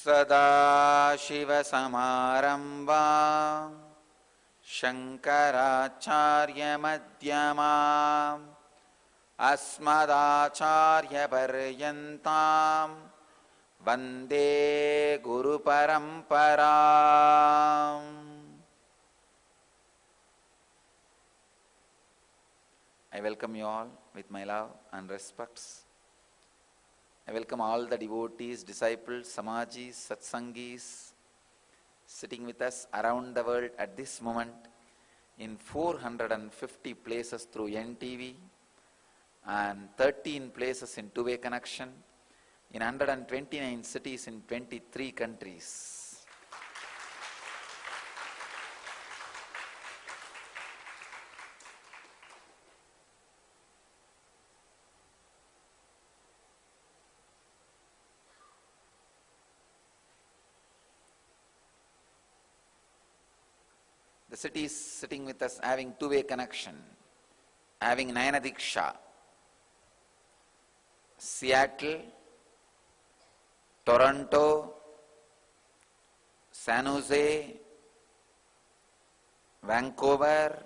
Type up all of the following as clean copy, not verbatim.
सदाशिवसमारम्भां शङ्कराचार्यमध्यमाम् अस्मदाचार्यपर्यन्तां वन्दे गुरुपरम्पराम्. I welcome you all with my love and respects. I welcome all the devotees, disciples, samajis, satsangis sitting with us around the world at this moment in 450 places through NTV and 13 places in two-way connection in 129 cities in 23 countries. The cities sitting with us having two-way connection, having Nayana Diksha: Seattle, Toronto, San Jose, Vancouver,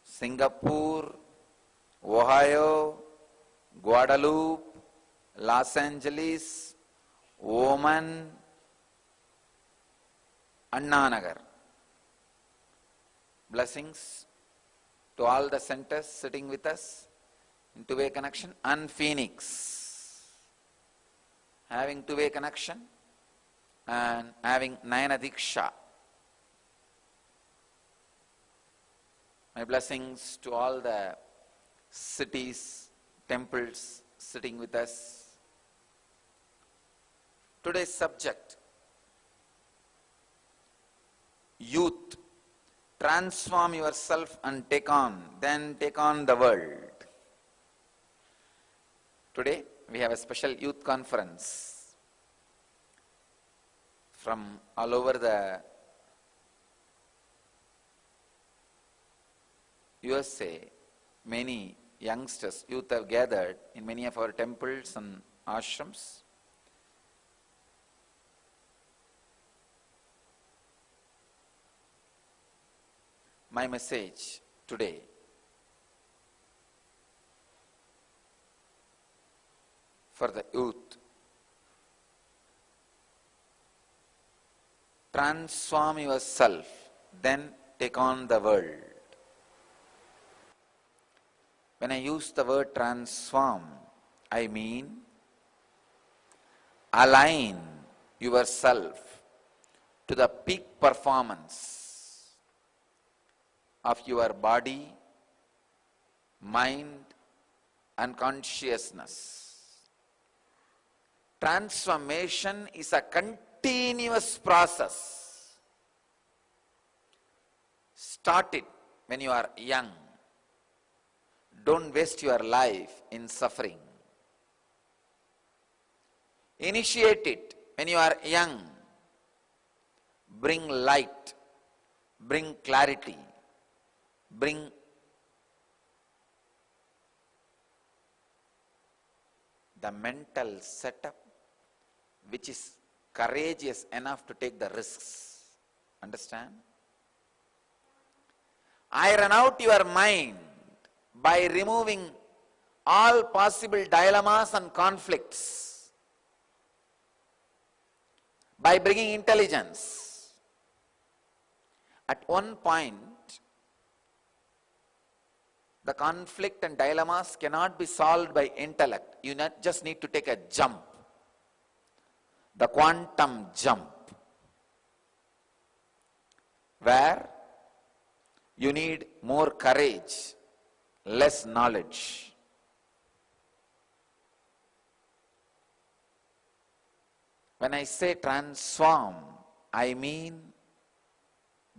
Singapore, Ohio, Guadeloupe, Los Angeles, Oman, Anna Nagar. Blessings to all the centers sitting with us in two-way connection, and Phoenix having two-way connection and having Nayana Diksha. My blessings to all the cities, temples sitting with us. Today's subject: youth. Transform yourself and then take on the world. Today we have a special youth conference from all over the USA. Many youngsters, youth have gathered in many of our temples and ashrams. My message today: for the youth, transform yourself, then take on the world. When I use the word transform, I mean align yourself to the peak performance of your body, mind, and consciousness. Transformation is a continuous process. Start it when you are young. Don't waste your life in suffering. Initiate it when you are young. Bring light, bring clarity, bring the mental setup which is courageous enough to take the risks. Understand? Iron out your mind by removing all possible dilemmas and conflicts, by bringing intelligence. At one point, the conflict and dilemmas cannot be solved by intellect. You just need to take a jump, the quantum jump, where you need more courage, less knowledge. When I say transform, I mean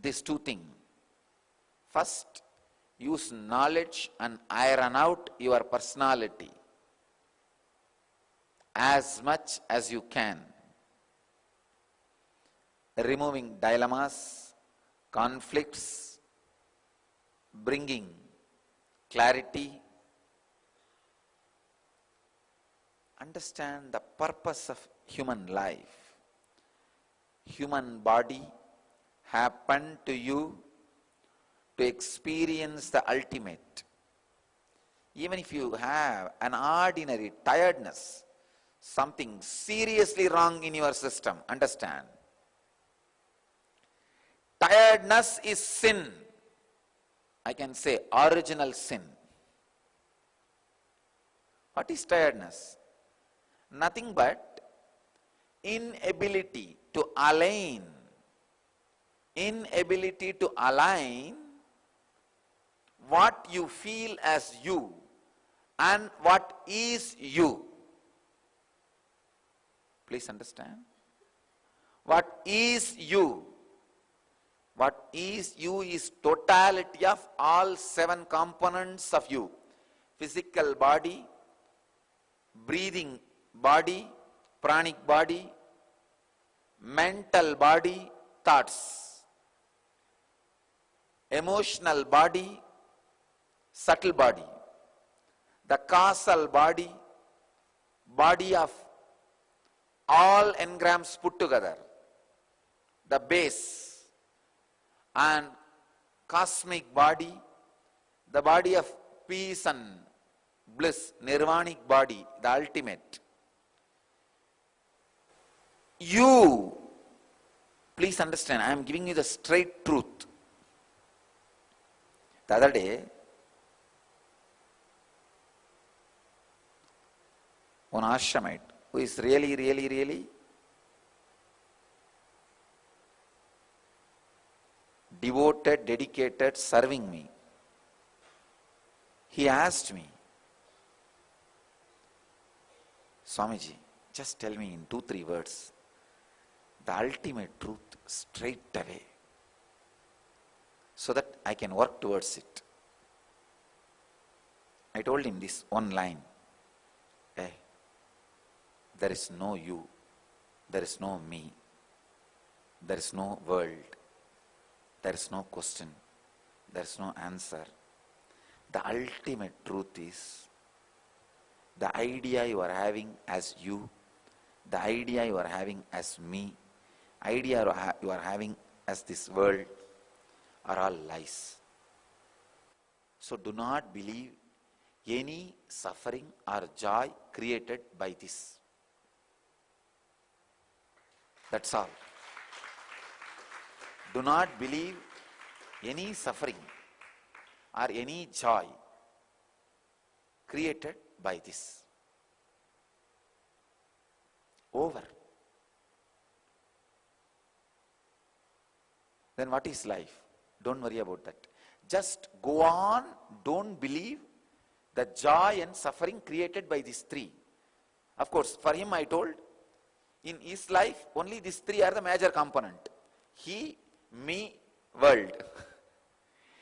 these two things. First, use knowledge and iron out your personality as much as you can, removing dilemmas, conflicts, bringing clarity. Understand the purpose of human life. human body happened to you to experience the ultimate. Even if you have an ordinary tiredness, something seriously wrong in your system, understand. Tiredness is sin. I can say original sin. What is tiredness? Nothing but inability to align what you feel as you and what is you. Please understand. What is you? What is you is totality of all 7 components of you. Physical body, breathing body, pranic body, mental body, thoughts, emotional body, subtle body, the causal body, body of all engrams put together, the base, and cosmic body, the body of peace and bliss, nirvanic body, the ultimate. You, please understand, I am giving you the straight truth. The other day, one ashramite who is really devoted, dedicated, serving me, he asked me, Swamiji, just tell me in 2-3 words the ultimate truth straight away so that I can work towards it. I told him this one line. Hey, there is no you, there is no me, there is no world, there is no question, there is no answer. The ultimate truth is the idea you are having as you, the idea you are having as me, idea you are having as this world are all lies. So do not believe any suffering or joy created by this. That's all. Do not believe any suffering or any joy created by this. Over. Then what is life? Don't worry about that. Just go on, don't believe the joy and suffering created by these 3. Of course, for him I told, in his life, only these 3 are the major component. He, me, world.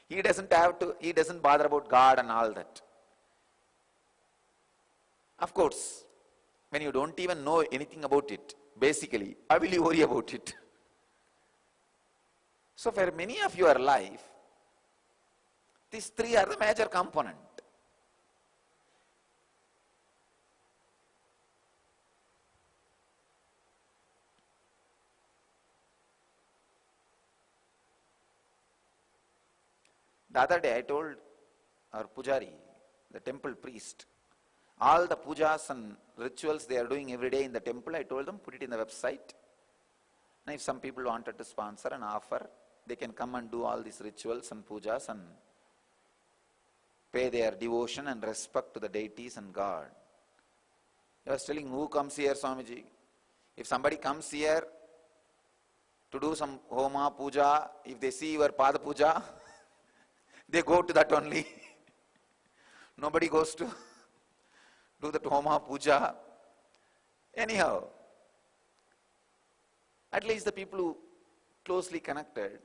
He doesn't bother about God and all that. Of course, when you don't even know anything about it, basically, why will you worry about it? So for many of your life, these 3 are the major component. The other day I told our pujari, the temple priest, all the pujas and rituals they are doing every day in the temple, I told them put it in the website. And if some people wanted to sponsor and offer, they can come and do all these rituals and pujas and pay their devotion and respect to the deities and God. I was telling, who comes here, Swamiji? If somebody comes here to do some homa, puja, if they see your pada puja, they go to that only. Nobody goes to do the homa, puja. Anyhow, at least the people who closely connected,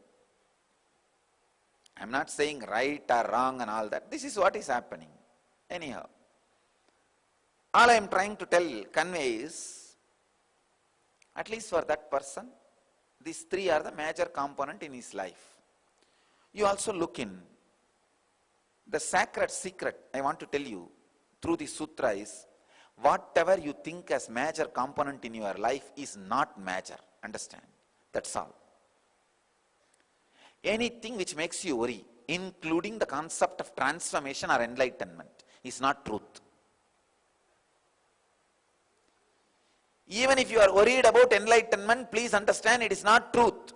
I'm not saying right or wrong and all that. This is what is happening. Anyhow, all I am trying to convey is, at least for that person, these 3 are the major component in his life. You also look in. The sacred secret I want to tell you through the sutra is, whatever you think as major component in your life is not major. Understand? That's all. Anything which makes you worry, including the concept of transformation or enlightenment, is not truth. Even if you are worried about enlightenment, please understand it is not truth.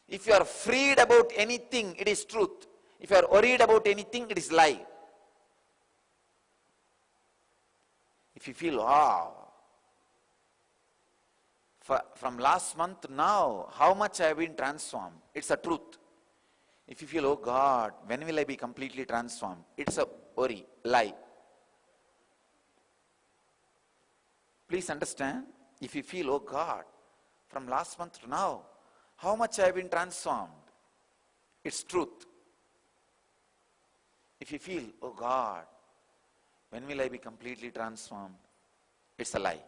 If you are freed about anything, it is truth. If you are worried about anything, it is lie. If you feel, from last month now, how much I have been transformed, it's a truth. If you feel, oh God, when will I be completely transformed, it's a worry, lie. Please understand, if you feel, oh God, from last month to now, how much I have been transformed, it's truth. If you feel, oh God, when will I be completely transformed, it's a lie.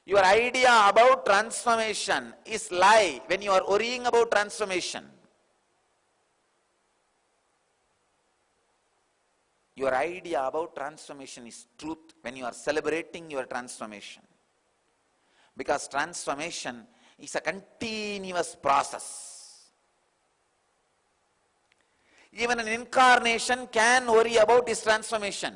Your idea about transformation is lie when you are worrying about transformation. Your idea about transformation is truth when you are celebrating your transformation. Because transformation is a continuous process. Even an incarnation can worry about his transformation.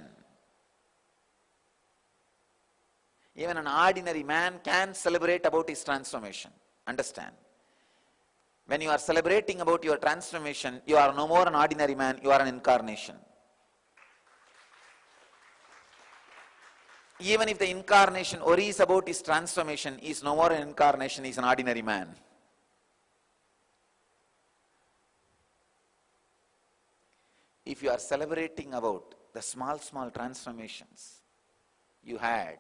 Even an ordinary man can celebrate about his transformation. Understand? When you are celebrating about your transformation, you are no more an ordinary man, you are an incarnation. Even if the incarnation worries about his transformation, he is no more an incarnation, he is an ordinary man. If you are celebrating about the small transformations you had,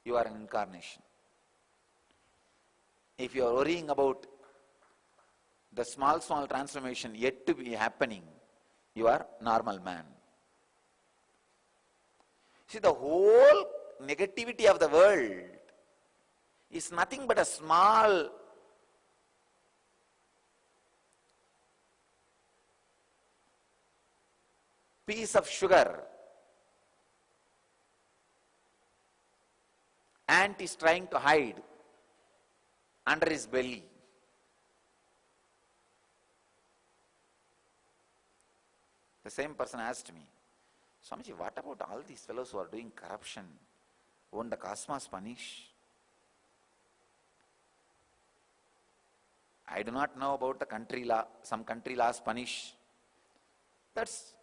you are an incarnation. If you are worrying about the small transformation yet to be happening, you are normal man. See, the whole negativity of the world is nothing but a small piece of sugar ant is trying to hide under his belly. The same person asked me, Swamiji, what about all these fellows who are doing corruption? Won't the cosmos punish? I do not know about the country law. Some country laws punish. That's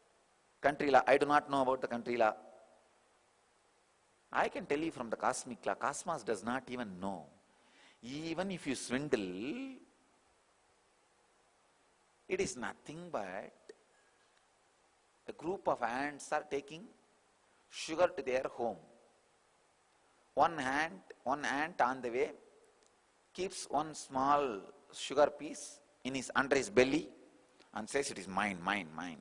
country law. I do not know about the country law. I can tell you from the cosmic law, cosmos does not even know. Even if you swindle, it is nothing but a group of ants are taking sugar to their home. One ant on the way keeps one small sugar piece under his belly and says it is mine, mine, mine.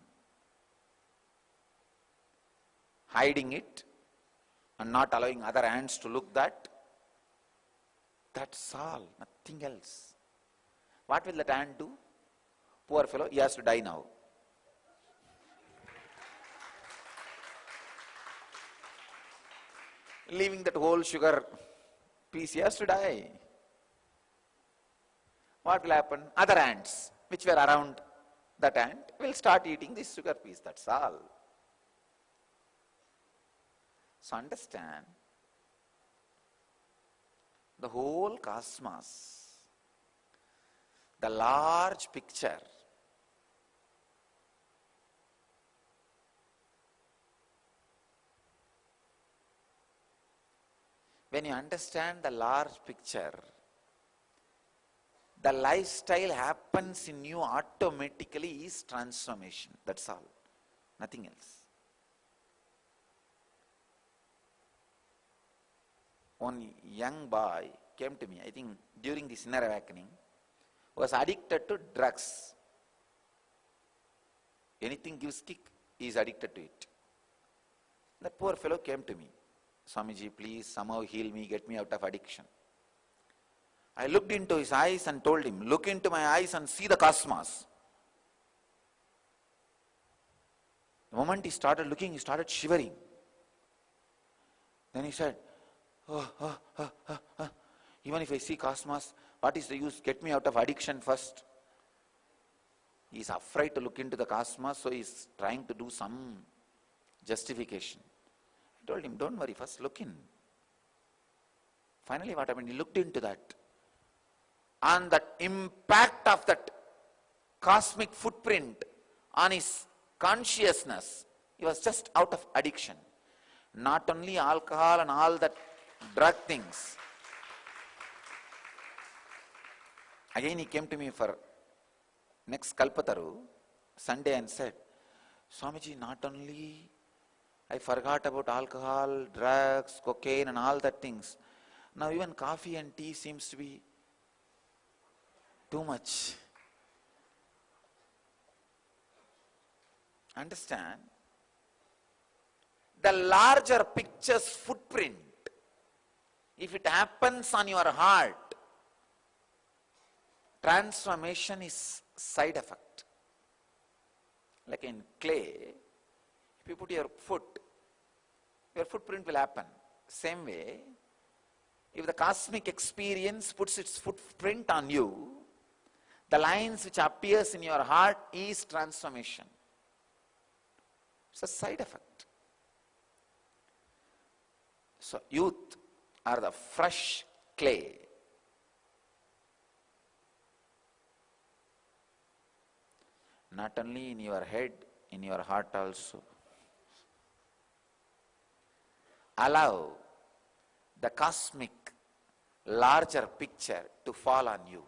Hiding it and not allowing other ants to look that. That's all, nothing else. What will that ant do? Poor fellow, he has to die now. Leaving that whole sugar piece, he has to die. What will happen? Other ants which were around that ant will start eating this sugar piece, that's all. So understand, the whole cosmos, the large picture, when you understand the large picture, the lifestyle happens in you automatically is transformation. That's all. Nothing else. One young boy came to me, I think during this inner awakening, was addicted to drugs. Anything gives kick, he is addicted to it. That poor fellow came to me. Swamiji, please somehow heal me, get me out of addiction. I looked into his eyes and told him, look into my eyes and see the cosmos. The moment he started looking, he started shivering. Then he said, Even if I see Cosmos, what is the use? Get me out of addiction first. He is afraid to look into the Cosmos, so he is trying to do some justification. I told him, don't worry, first look in. Finally, what happened? He looked into that. And that impact of that cosmic footprint on his consciousness, he was just out of addiction. Not only alcohol and all that drug things. Again he came to me for next Kalpataru, Sunday, and said, Swamiji, not only I forgot about alcohol, drugs, cocaine and all that things. Now even coffee and tea seems to be too much. Understand? The larger picture's footprint, if it happens on your heart, transformation is side effect. Like in clay, if you put your foot, your footprint will happen. Same way, if the cosmic experience puts its footprint on you, the lines which appears in your heart is transformation. It's a side effect. So youth are the fresh clay. Not only in your head, in your heart also. Allow the cosmic larger picture to fall on you.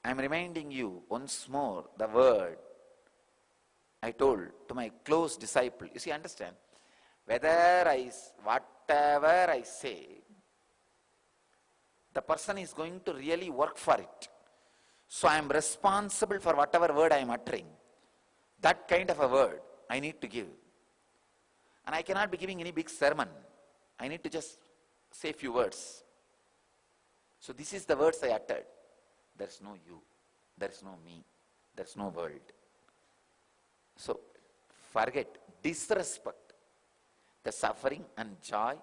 I am reminding you once more the word I told to my close disciple. You see, understand, whatever I say, the person is going to really work for it. So I am responsible for whatever word I am uttering. That kind of a word I need to give. And I cannot be giving any big sermon. I need to just say a few words. So this is the words I uttered. There is no you. There is no me. There is no world. So forget, disrespect the suffering and joy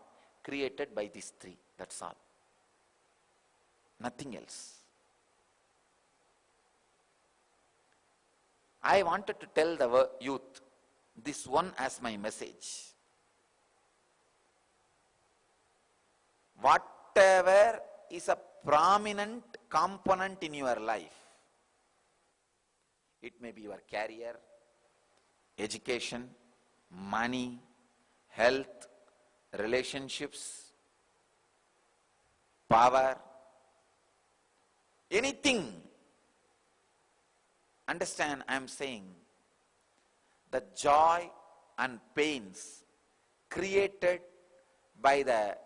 created by these three. That's all. Nothing else. I wanted to tell the youth this one as my message. Whatever is a prominent component in your life, it may be your career, education, money, health, relationships, power, anything. Understand, I am saying the joy and pains created by the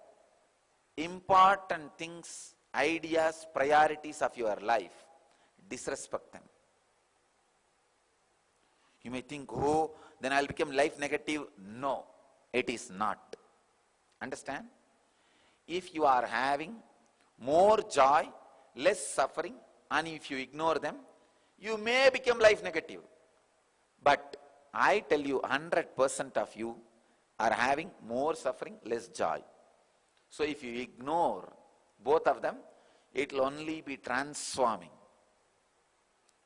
important things, ideas, priorities of your life, disrespect them. You may think, oh, then I'll become life negative. No, it is not. Understand? If you are having more joy, less suffering, and if you ignore them, you may become life negative. But I tell you, 100% of you are having more suffering, less joy. So if you ignore both of them, it will only be transforming.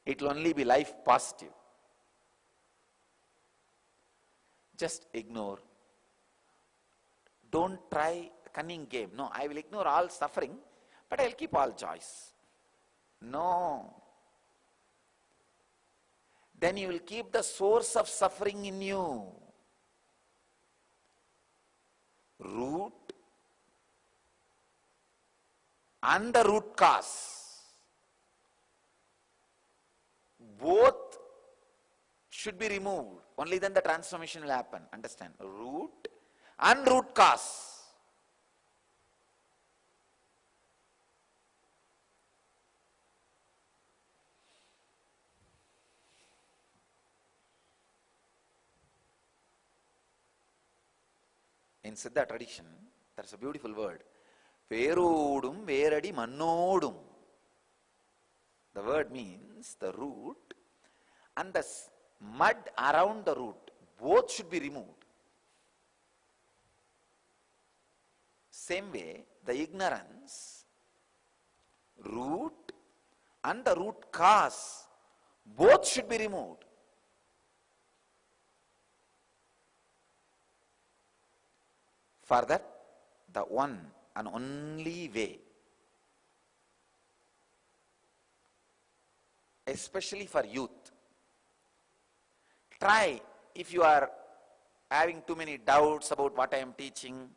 It will only be life positive. Just ignore. Don't try cunning game. No, I will ignore all suffering, but I will keep all joys. No. Then you will keep the source of suffering in you. Root and the root cause. Both should be removed. Only then the transformation will happen. Understand? Root and root cause. In Siddha tradition, there is a beautiful word. Verodum veradi mannodum. The word means the root and the mud around the root. Both should be removed. Same way, the ignorance, root and the root cause, both should be removed. For that, the one and only way, especially for youth, try, if you are having too many doubts about what I am teaching,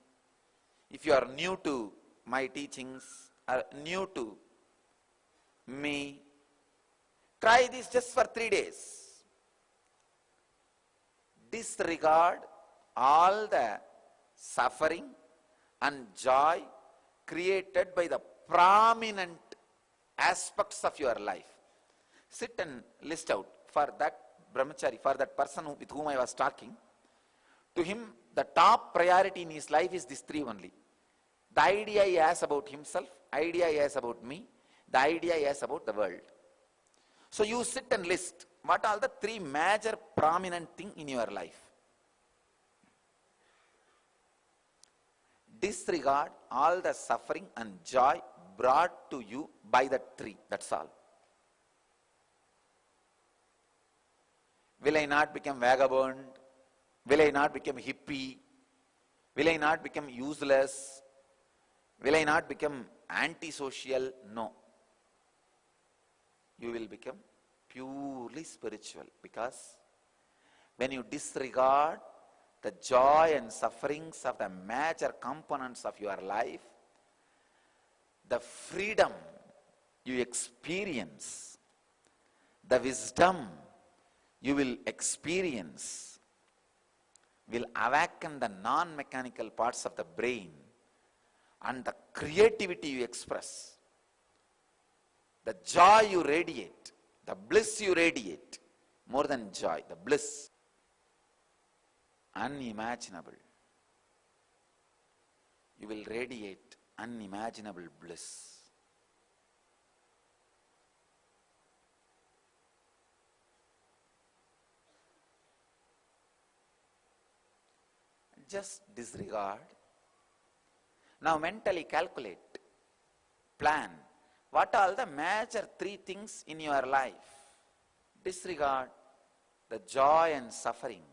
if you are new to my teachings, or new to me, try this just for 3 days. Disregard all the suffering and joy created by the prominent aspects of your life. Sit and list out for that brahmachari, for that person with whom I was talking. To him, the top priority in his life is these three only. The idea he has about himself, idea he has about me, the idea he has about the world. So you sit and list what are the three major prominent things in your life. Disregard all the suffering and joy brought to you by the three. That's all. Will I not become vagabond? Will I not become hippie? Will I not become useless? Will I not become antisocial? No. You will become purely spiritual, because when you disregard the joy and sufferings of the major components of your life, the freedom you experience, the wisdom you will experience, will awaken the non-mechanical parts of the brain, and the creativity you express, the joy you radiate, the bliss you radiate, more than joy, the bliss, unimaginable. You will radiate unimaginable bliss. Just disregard. Now mentally calculate, plan, what are the major three things in your life? Disregard the joy and suffering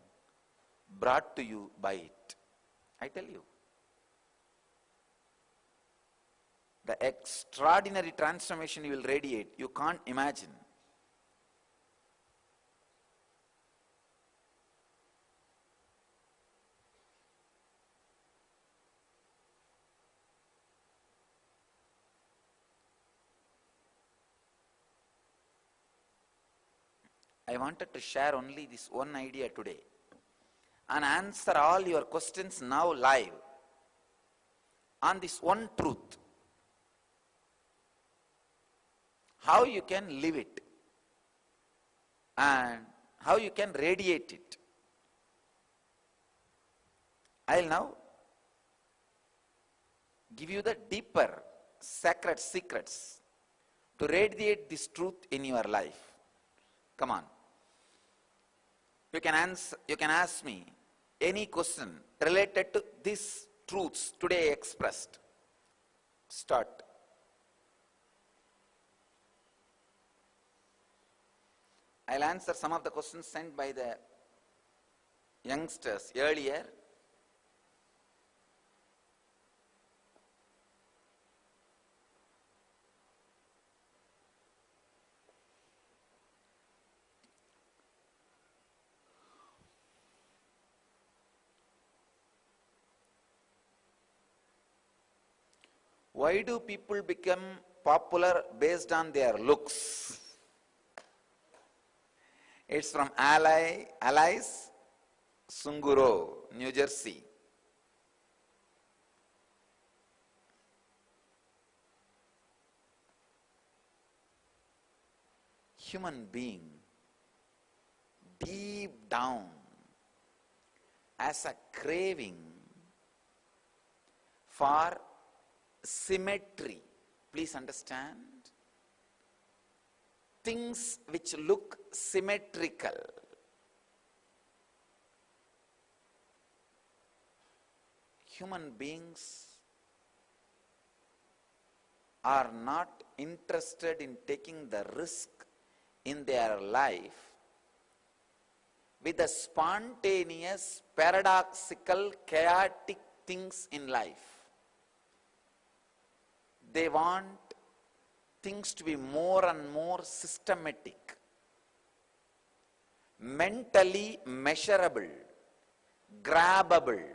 brought to you by it. I tell you, the extraordinary transformation you will radiate, you can't imagine. I wanted to share only this one idea today and answer all your questions now live on this one truth. How you can live it and how you can radiate it. I'll now give you the deeper sacred secrets to radiate this truth in your life. Come on. You can ask me any question related to these truths today expressed. Start. I'll answer some of the questions sent by the youngsters earlier. Why do people become popular based on their looks? It's from Alice Sunguro, New Jersey. Human being deep down has a craving for symmetry. Please understand. Things which look symmetrical. Human beings are not interested in taking the risk in their life with the spontaneous, paradoxical, chaotic things in life. They want things to be more and more systematic, mentally measurable, grabbable,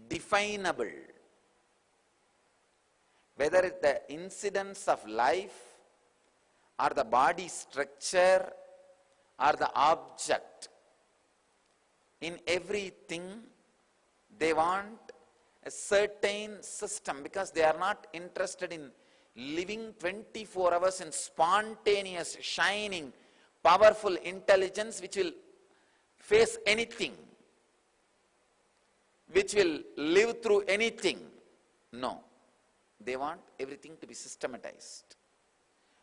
definable. Whether it's the incidents of life or the body structure or the object, in everything they want a certain system, because they are not interested in living 24 hours in spontaneous, shining, powerful intelligence which will face anything, which will live through anything. No. They want everything to be systematized.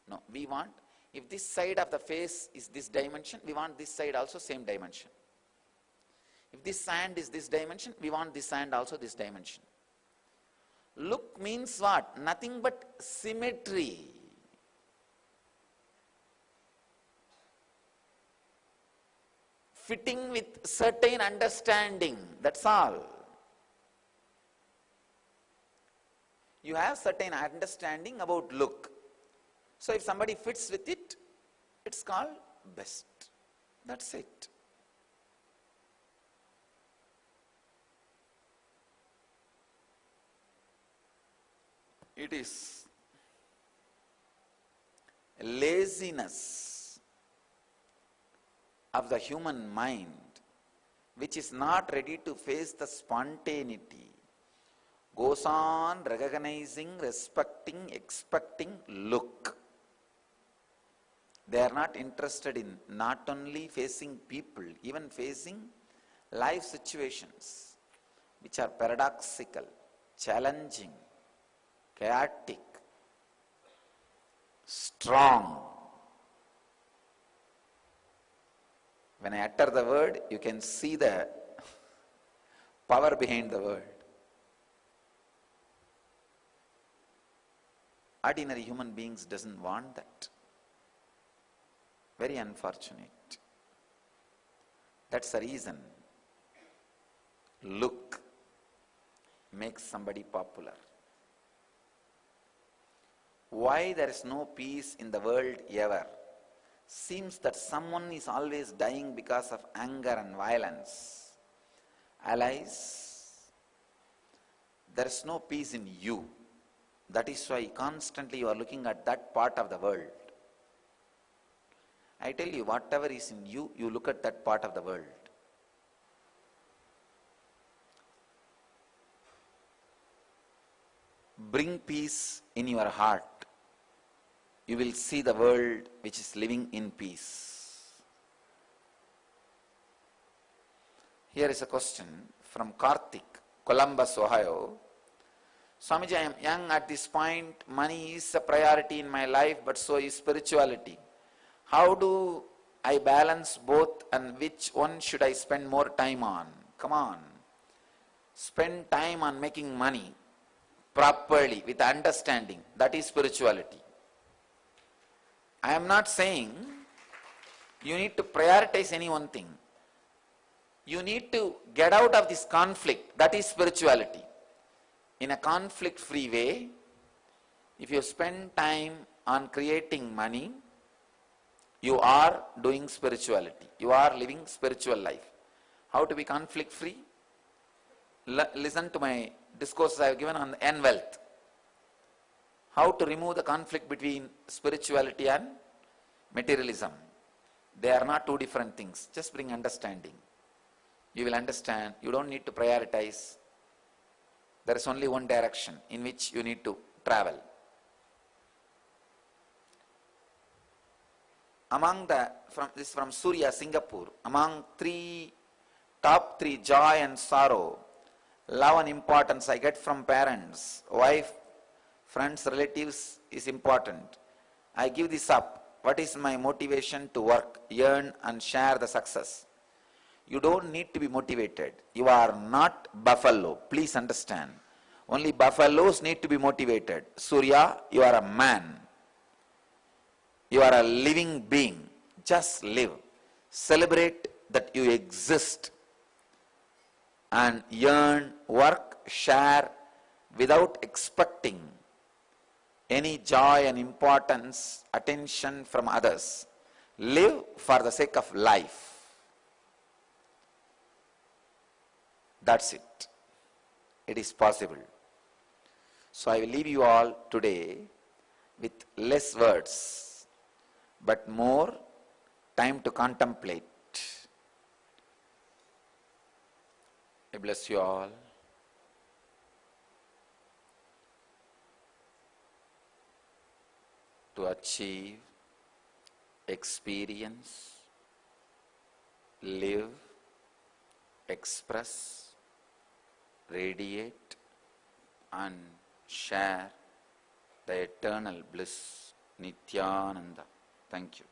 No. We want, if this side of the face is this dimension, we want this side also same dimension. If this hand is this dimension, we want this hand also this dimension. Look means what? Nothing but symmetry. Fitting with certain understanding, that's all. You have certain understanding about look. So if somebody fits with it, it's called best. That's it. It is laziness of the human mind which is not ready to face the spontaneity, goes on recognizing, respecting, expecting look. They are not interested in not only facing people, even facing life situations which are paradoxical, challenging, chaotic, strong. When I utter the word, you can see the power behind the word. Ordinary human beings doesn't want that. Very unfortunate. That's the reason look makes somebody popular. Why there is no peace in the world ever? Seems that someone is always dying because of anger and violence. Allies, there is no peace in you. That is why constantly you are looking at that part of the world. I tell you, whatever is in you, you look at that part of the world. Bring peace in your heart. You will see the world which is living in peace. Here is a question from Karthik, Columbus, Ohio. Swamiji, I am young at this point. Money is a priority in my life, but so is spirituality. How do I balance both, and which one should I spend more time on? Come on. Spend time on making money properly with understanding. That is spirituality. I am not saying you need to prioritize any one thing. You need to get out of this conflict. That is spirituality. In a conflict-free way, if you spend time on creating money, you are doing spirituality. You are living spiritual life. How to be conflict-free? Listen to my discourses I have given on N-wealth. How to remove the conflict between spirituality and materialism. They are not two different things. Just bring understanding. You will understand. You don't need to prioritize. There is only one direction in which you need to travel. Among this is from Surya, Singapore. Among top three, joy and sorrow, love and importance I get from parents, wife, friends, relatives is important. I give this up. What is my motivation to work, earn and share the success? You don't need to be motivated. You are not buffalo. Please understand. Only buffaloes need to be motivated. Surya, you are a man. You are a living being. Just live. Celebrate that you exist and yearn, work, share without expecting any joy and importance, attention from others. Live for the sake of life. That's it. It is possible. So I will leave you all today with less words, but more time to contemplate. I bless you all. To achieve, experience, live, express, radiate, and share the eternal bliss, Nityananda. Thank you.